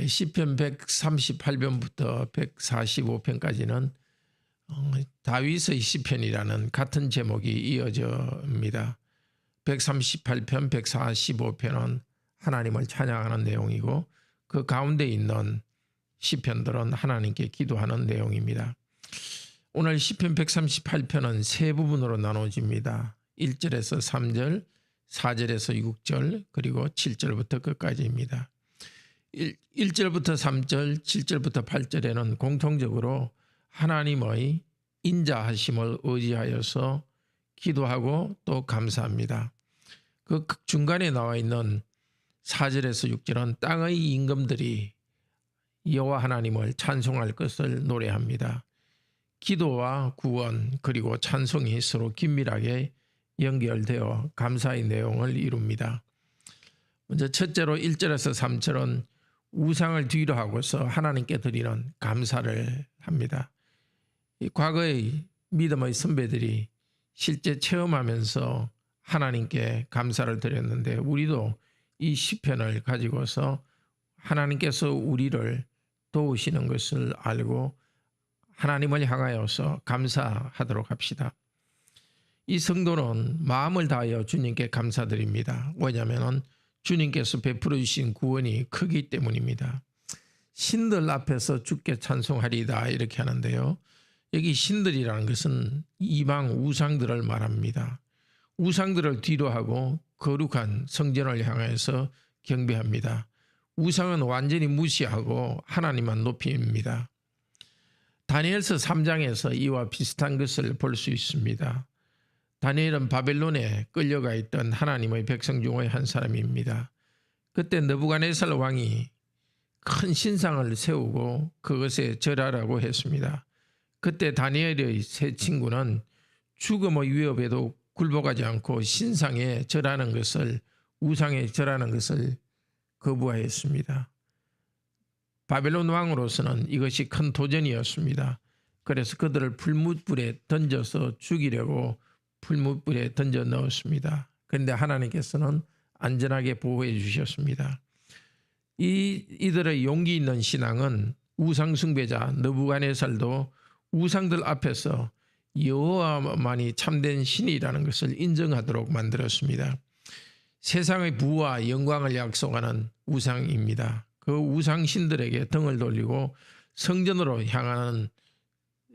시편 138편부터 145편까지는 다윗의 시편이라는 같은 제목이 이어집니다. 138편, 145편은 하나님을 찬양하는 내용이고 그 가운데 있는 시편들은 하나님께 기도하는 내용입니다. 오늘 시편 138편은 세 부분으로 나눠집니다. 1절에서 3절, 4절에서 6절, 그리고 7절부터 끝까지입니다. 1절부터 3절, 7절부터 8절에는 공통적으로 하나님의 인자하심을 의지하여서 기도하고 또 감사합니다. 그 중간에 나와 있는 4절에서 6절은 땅의 임금들이 여호와 하나님을 찬송할 것을 노래합니다. 기도와 구원 그리고 찬송이 서로 긴밀하게 연결되어 감사의 내용을 이룹니다. 먼저 첫째로 1절에서 3절은 우상을 뒤로 하고서 하나님께 드리는 감사를 합니다. 과거의 믿음의 선배들이 실제 체험하면서 하나님께 감사를 드렸는데 우리도 이 시편을 가지고서 하나님께서 우리를 도우시는 것을 알고 하나님을 향하여서 감사하도록 합시다. 이 성도는 마음을 다하여 주님께 감사드립니다. 왜냐하면 주님께서 베풀어 주신 구원이 크기 때문입니다. 신들 앞에서 주께 찬송하리다 이렇게 하는데요. 여기 신들이라는 것은 이방 우상들을 말합니다. 우상들을 뒤로하고 거룩한 성전을 향해서 경배합니다. 우상은 완전히 무시하고 하나님만 높입니다. 다니엘서 3장에서 이와 비슷한 것을 볼 수 있습니다. 다니엘은 바벨론에 끌려가 있던 하나님의 백성 중의 한 사람입니다. 그때 느부갓네살 왕이 큰 신상을 세우고 그것에 절하라고 했습니다. 그때 다니엘의 세 친구는 죽음의 위협에도 굴복하지 않고 신상에 절하는 것을, 우상에 절하는 것을 거부하였습니다. 바벨론 왕으로서는 이것이 큰 도전이었습니다. 그래서 그들을 풀무불에 던져서 죽이려고 풀무불에 던져 넣었습니다. 그런데 하나님께서는 안전하게 보호해 주셨습니다. 이들의 용기 있는 신앙은 우상 숭배자 느부갓네살도 우상들 앞에서 여호와만이 참된 신이라는 것을 인정하도록 만들었습니다. 세상의 부와 영광을 약속하는 우상입니다. 그 우상신들에게 등을 돌리고 성전으로 향하는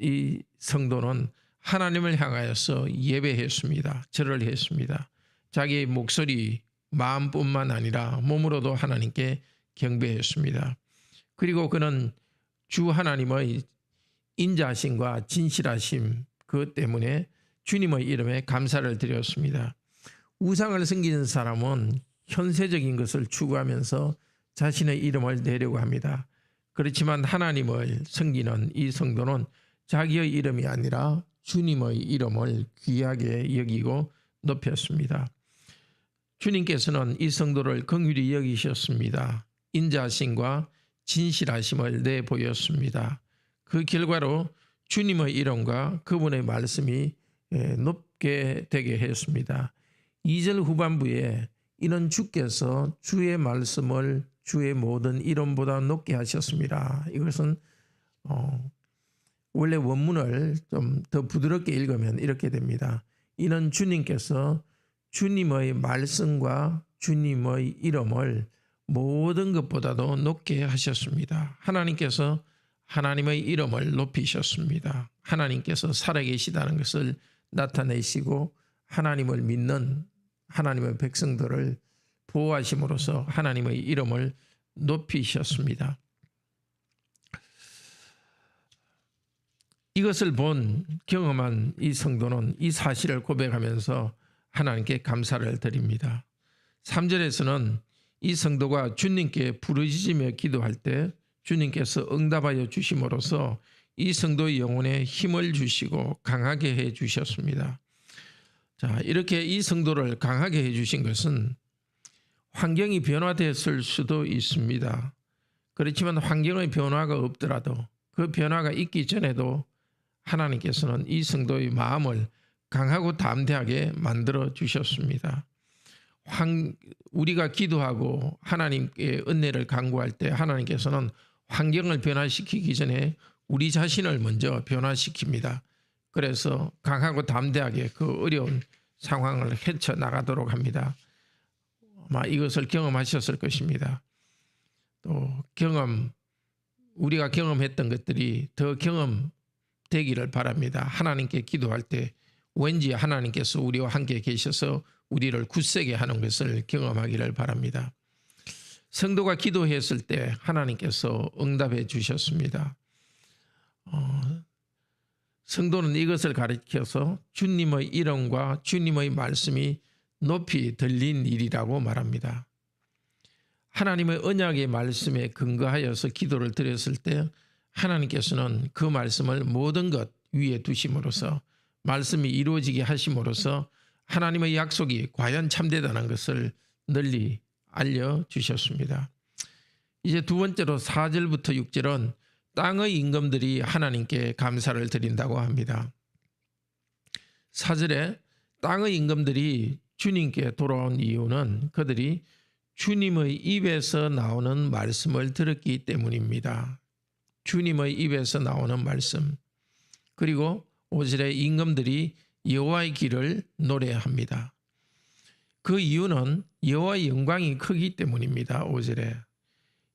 이 성도는 하나님을 향하여서 예배했습니다. 절을 했습니다. 자기의 목소리, 마음뿐만 아니라 몸으로도 하나님께 경배했습니다. 그리고 그는 주 하나님의 인자하심과 진실하심 그것 때문에 주님의 이름에 감사를 드렸습니다. 우상을 섬기는 사람은 현세적인 것을 추구하면서 자신의 이름을 내려고 합니다. 그렇지만 하나님을 섬기는 이 성도는 자기의 이름이 아니라 주님의 이름을 귀하게 여기고 높였습니다. 주님께서는 이 성도를 긍휼히 여기셨습니다. 인자하심과 진실하심을 내보였습니다. 그 결과로 주님의 이름과 그분의 말씀이 높게 되게 했습니다. 2절 후반부에 이는 주께서 주의 말씀을 주의 모든 이름보다 높게 하셨습니다. 이것은 원래 원문을 좀 더 부드럽게 읽으면 이렇게 됩니다. 이는 주님께서 주님의 말씀과 주님의 이름을 모든 것보다도 높게 하셨습니다. 하나님께서 하나님의 이름을 높이셨습니다. 하나님께서 살아계시다는 것을 나타내시고 하나님을 믿는 하나님의 백성들을 보호하심으로써 하나님의 이름을 높이셨습니다. 이것을 본 경험한 이 성도는 이 사실을 고백하면서 하나님께 감사를 드립니다. 3절에서는 이 성도가 주님께 부르짖으며 기도할 때 주님께서 응답하여 주심으로써 이 성도의 영혼에 힘을 주시고 강하게 해 주셨습니다. 자, 이렇게 이 성도를 강하게 해 주신 것은 환경이 변화됐을 수도 있습니다. 그렇지만 환경의 변화가 없더라도 그 변화가 있기 전에도 하나님께서는 이 성도의 마음을 강하고 담대하게 만들어 주셨습니다. 우리가 기도하고 하나님께 은혜를 간구할 때 하나님께서는 환경을 변화시키기 전에 우리 자신을 먼저 변화시킵니다. 그래서 강하고 담대하게 그 어려운 상황을 헤쳐나가도록 합니다. 아마 이것을 경험하셨을 것입니다. 또 우리가 경험했던 것들이 더 경험되기를 바랍니다. 하나님께 기도할 때 왠지 하나님께서 우리와 함께 계셔서 우리를 굳세게 하는 것을 경험하기를 바랍니다. 성도가 기도했을 때 하나님께서 응답해 주셨습니다. 성도는 이것을 가리켜서 주님의 이름과 주님의 말씀이 높이 들린 일이라고 말합니다. 하나님의 언약의 말씀에 근거하여서 기도를 드렸을 때 하나님께서는 그 말씀을 모든 것 위에 두심으로써 말씀이 이루어지게 하심으로써 하나님의 약속이 과연 참되다는 것을 널리 알려주셨습니다. 이제 두 번째로 4절부터 6절은 땅의 임금들이 하나님께 감사를 드린다고 합니다. 4절에 땅의 임금들이 주님께 돌아온 이유는 그들이 주님의 입에서 나오는 말씀을 들었기 때문입니다. 주님의 입에서 나오는 말씀. 그리고 5절에 임금들이 여호와의 길을 노래합니다. 그 이유는 여호와의 영광이 크기 때문입니다. 5절에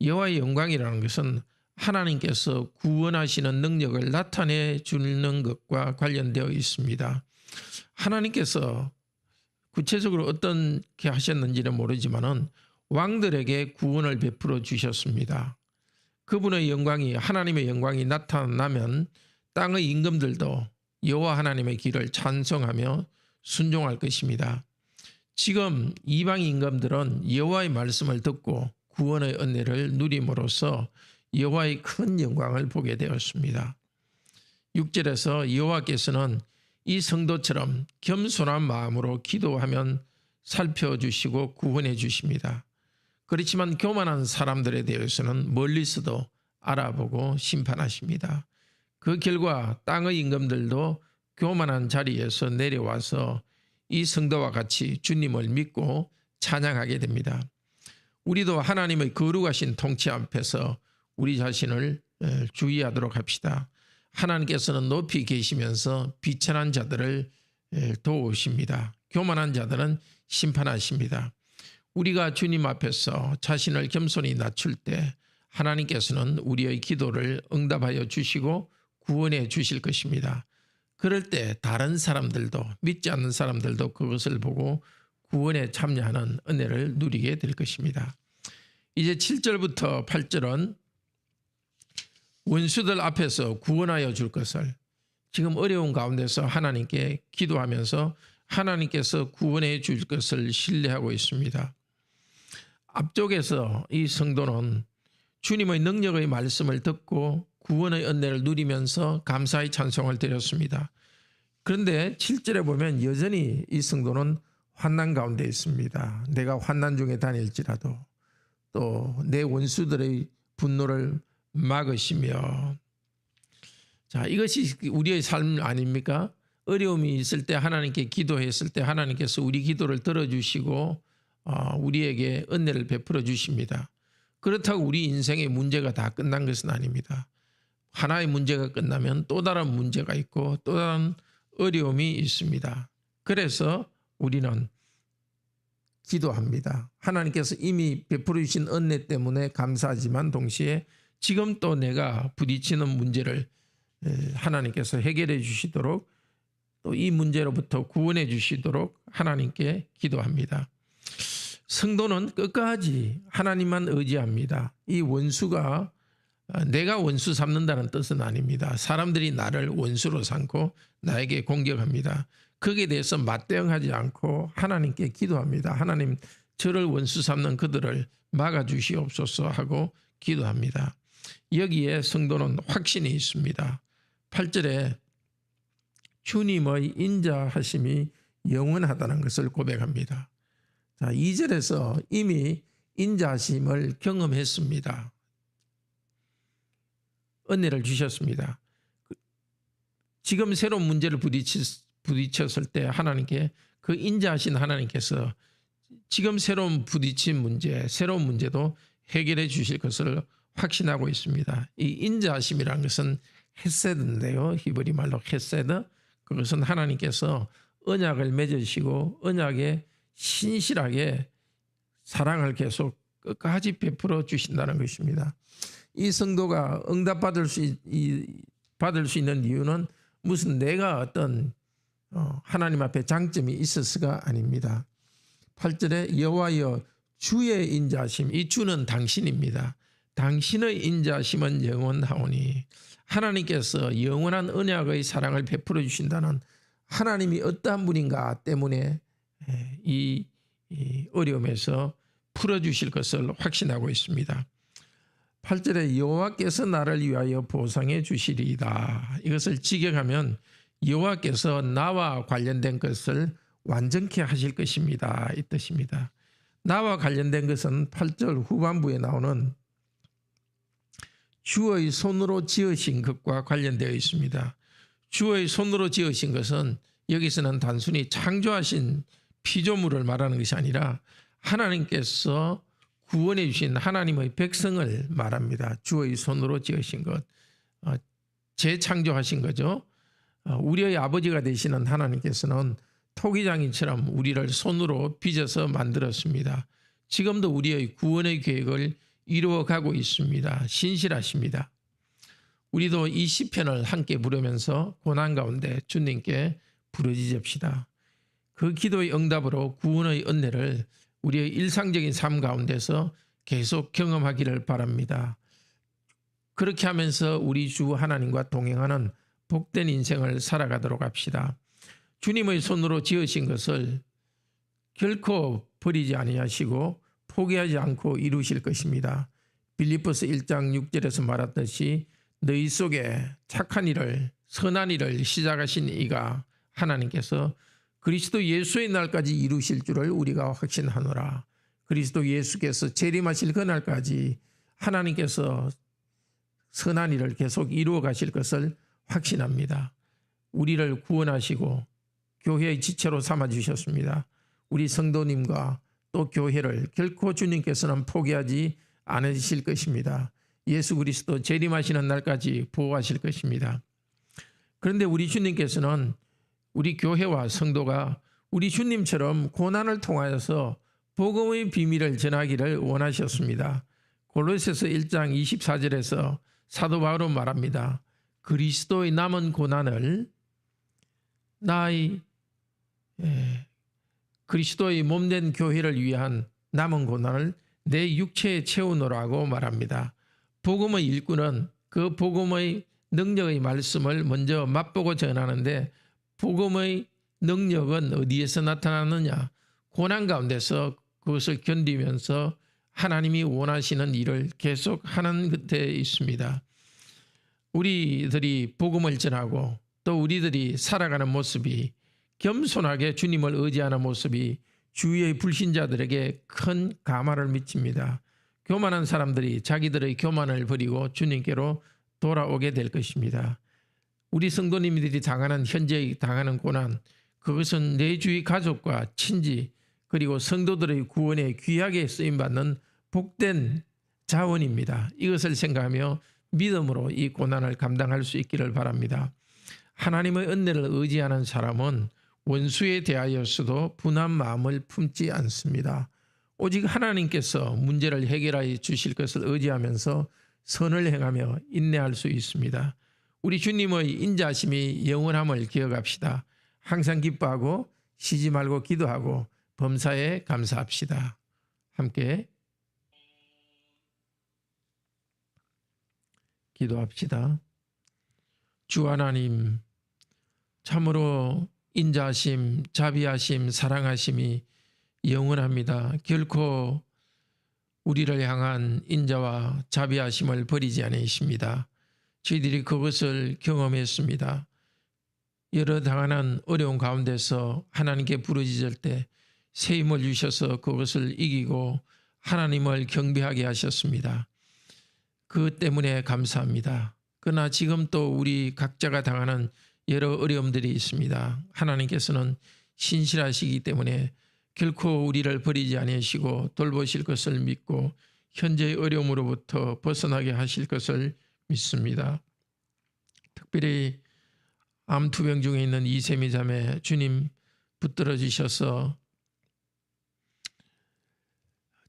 여호와의 영광이라는 것은 하나님께서 구원하시는 능력을 나타내 주는 것과 관련되어 있습니다. 하나님께서 구체적으로 어떻게 하셨는지는 모르지만은 왕들에게 구원을 베풀어 주셨습니다. 그분의 영광이 하나님의 영광이 나타나면 땅의 임금들도 여호와 하나님의 길을 찬송하며 순종할 것입니다. 지금 이방 임금들은 여호와의 말씀을 듣고 구원의 은혜를 누림으로써 여호와의 큰 영광을 보게 되었습니다. 6절에서 여호와께서는 이 성도처럼 겸손한 마음으로 기도하면 살펴주시고 구원해 주십니다. 그렇지만 교만한 사람들에 대해서는 멀리서도 알아보고 심판하십니다. 그 결과 땅의 임금들도 교만한 자리에서 내려와서 이 성도와 같이 주님을 믿고 찬양하게 됩니다. 우리도 하나님의 거룩하신 통치 앞에서 우리 자신을 주의하도록 합시다. 하나님께서는 높이 계시면서 비천한 자들을 도우십니다. 교만한 자들은 심판하십니다. 우리가 주님 앞에서 자신을 겸손히 낮출 때 하나님께서는 우리의 기도를 응답하여 주시고 구원해 주실 것입니다. 그럴 때 다른 사람들도 믿지 않는 사람들도 그것을 보고 구원에 참여하는 은혜를 누리게 될 것입니다. 이제 7절부터 8절은 원수들 앞에서 구원하여 줄 것을 지금 어려운 가운데서 하나님께 기도하면서 하나님께서 구원해 줄 것을 신뢰하고 있습니다. 앞쪽에서 이 성도는 주님의 능력의 말씀을 듣고 구원의 은혜를 누리면서 감사의 찬송을 드렸습니다. 그런데 7절에 보면 여전히 이 성도는 환난 가운데 있습니다. 내가 환난 중에 다닐지라도 또 내 원수들의 분노를 막으시며, 자, 이것이 우리의 삶 아닙니까? 어려움이 있을 때 하나님께 기도했을 때 하나님께서 우리 기도를 들어주시고 우리에게 은혜를 베풀어 주십니다. 그렇다고 우리 인생의 문제가 다 끝난 것은 아닙니다. 하나의 문제가 끝나면 또 다른 문제가 있고 또 다른 어려움이 있습니다. 그래서 우리는 기도합니다. 하나님께서 이미 베풀어 주신 은혜 때문에 감사하지만 동시에 지금 또 내가 부딪히는 문제를 하나님께서 해결해 주시도록 또 이 문제로부터 구원해 주시도록 하나님께 기도합니다. 성도는 끝까지 하나님만 의지합니다. 이 원수가 내가 원수 삼는다는 뜻은 아닙니다. 사람들이 나를 원수로 삼고 나에게 공격합니다. 거기에 대해서 맞대응하지 않고 하나님께 기도합니다. 하나님, 저를 원수 삼는 그들을 막아주시옵소서 하고 기도합니다. 여기에 성도는 확신이 있습니다. 8절에 주님의 인자하심이 영원하다는 것을 고백합니다. 자, 2절에서 이미 인자하심을 경험했습니다. 은혜를 주셨습니다. 지금 새로운 문제를 부딪혔을 때 하나님께 그 인자하신 하나님께서 지금 새로운 부딪힌 문제, 새로운 문제도 해결해 주실 것을 확신하고 있습니다. 이 인자하심이라는 것은 헤세드인데요. 히브리 말로 헤세드. 그것은 하나님께서 언약을 맺으시고 언약에 신실하게 사랑을 계속 끝까지 베풀어 주신다는 것입니다. 이 성도가 응답받을 수 있는 이유는 무슨 내가 어떤 하나님 앞에 장점이 있어서가 아닙니다. 8절에 여호와여 주의 인자하심, 이 주는 당신입니다. 당신의 인자하심은 영원하오니, 하나님께서 영원한 언약의 사랑을 베풀어 주신다는 하나님이 어떠한 분인가 때문에 이 어려움에서 풀어주실 것을 확신하고 있습니다. 8절에 여호와께서 나를 위하여 보상해 주시리이다. 이것을 직역하면 여호와께서 나와 관련된 것을 완전케 하실 것입니다, 이 뜻입니다. 나와 관련된 것은 8절 후반부에 나오는 주의 손으로 지으신 것과 관련되어 있습니다. 주의 손으로 지으신 것은 여기서는 단순히 창조하신 피조물을 말하는 것이 아니라 하나님께서 구원해 주신 하나님의 백성을 말합니다. 주의 손으로 지으신 것, 재창조하신 거죠. 우리의 아버지가 되시는 하나님께서는 토기장인처럼 우리를 손으로 빚어서 만들었습니다. 지금도 우리의 구원의 계획을 이루어가고 있습니다. 신실하십니다. 우리도 이 시편을 함께 부르면서 고난 가운데 주님께 부르짖읍시다. 그 기도의 응답으로 구원의 은혜를 우리의 일상적인 삶 가운데서 계속 경험하기를 바랍니다. 그렇게 하면서 우리 주 하나님과 동행하는 복된 인생을 살아가도록 합시다. 주님의 손으로 지으신 것을 결코 버리지 아니하시고 포기하지 않고 이루실 것입니다. 빌립보서 1장 6절에서 말했듯이 너희 속에 착한 일을, 선한 일을 시작하신 이가 하나님께서 그리스도 예수의 날까지 이루실 줄을 우리가 확신하노라. 그리스도 예수께서 재림하실 그날까지 하나님께서 선한 일을 계속 이루어 가실 것을 확신합니다. 우리를 구원하시고 교회의 지체로 삼아주셨습니다. 우리 성도님과 또 교회를 결코 주님께서는 포기하지 않으실 것입니다. 예수 그리스도 재림하시는 날까지 보호하실 것입니다. 그런데 우리 주님께서는 우리 교회와 성도가 우리 주님처럼 고난을 통하여서 복음의 비밀을 전하기를 원하셨습니다. 골로새서 1장 24절에서 사도 바울은 말합니다. 그리스도의 남은 고난을 그리스도의 몸된 교회를 위한 남은 고난을 내 육체에 채우노라고 말합니다. 복음의 일꾼은 그 복음의 능력의 말씀을 먼저 맛보고 전하는데 복음의 능력은 어디에서 나타나느냐? 고난 가운데서 그것을 견디면서 하나님이 원하시는 일을 계속 하는 끝에 있습니다. 우리들이 복음을 전하고 또 우리들이 살아가는 모습이 겸손하게 주님을 의지하는 모습이 주위의 불신자들에게 큰 감화를 미칩니다. 교만한 사람들이 자기들의 교만을 버리고 주님께로 돌아오게 될 것입니다. 우리 성도님들이 현재 당하는 고난, 그것은 내 주위 가족과 친지 그리고 성도들의 구원에 귀하게 쓰임받는 복된 자원입니다. 이것을 생각하며 믿음으로 이 고난을 감당할 수 있기를 바랍니다. 하나님의 은혜를 의지하는 사람은 원수에 대하여서도 분한 마음을 품지 않습니다. 오직 하나님께서 문제를 해결하여 주실 것을 의지하면서 선을 행하며 인내할 수 있습니다. 우리 주님의 인자하심이 영원함을 기억합시다. 항상 기뻐하고 쉬지 말고 기도하고 범사에 감사합시다. 함께 기도합시다. 주 하나님, 참으로 인자하심, 자비하심, 사랑하심이 영원합니다. 결코 우리를 향한 인자와 자비하심을 버리지 않으십니다. 저희들이 그것을 경험했습니다. 여러 당하는 어려운 가운데서 하나님께 부르짖을 때 새 힘을 주셔서 그것을 이기고 하나님을 경배하게 하셨습니다. 그 때문에 감사합니다. 그러나 지금 또 우리 각자가 당하는 여러 어려움들이 있습니다. 하나님께서는 신실하시기 때문에 결코 우리를 버리지 아니하시고 돌보실 것을 믿고 현재의 어려움으로부터 벗어나게 하실 것을 믿습니다. 특별히 암투병 중에 있는 이세미 자매, 주님 붙들어 주셔서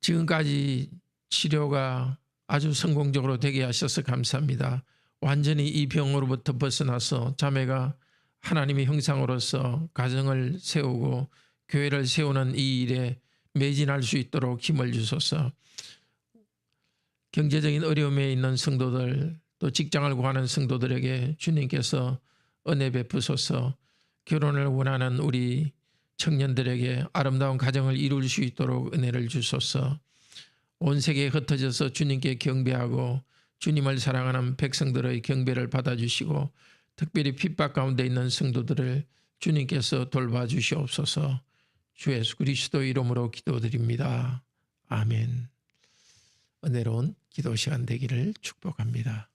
지금까지 치료가 아주 성공적으로 되게 하셔서 감사합니다. 완전히 이 병으로부터 벗어나서 자매가 하나님의 형상으로서 가정을 세우고 교회를 세우는 이 일에 매진할 수 있도록 힘을 주소서. 경제적인 어려움에 있는 성도들, 또 직장을 구하는 성도들에게 주님께서 은혜 베푸소서. 결혼을 원하는 우리 청년들에게 아름다운 가정을 이룰 수 있도록 은혜를 주소서. 온 세계에 흩어져서 주님께 경배하고 주님을 사랑하는 백성들의 경배를 받아주시고 특별히 핍박 가운데 있는 성도들을 주님께서 돌봐주시옵소서. 주 예수 그리스도 이름으로 기도드립니다. 아멘. 은혜로운 기도 시간 되기를 축복합니다.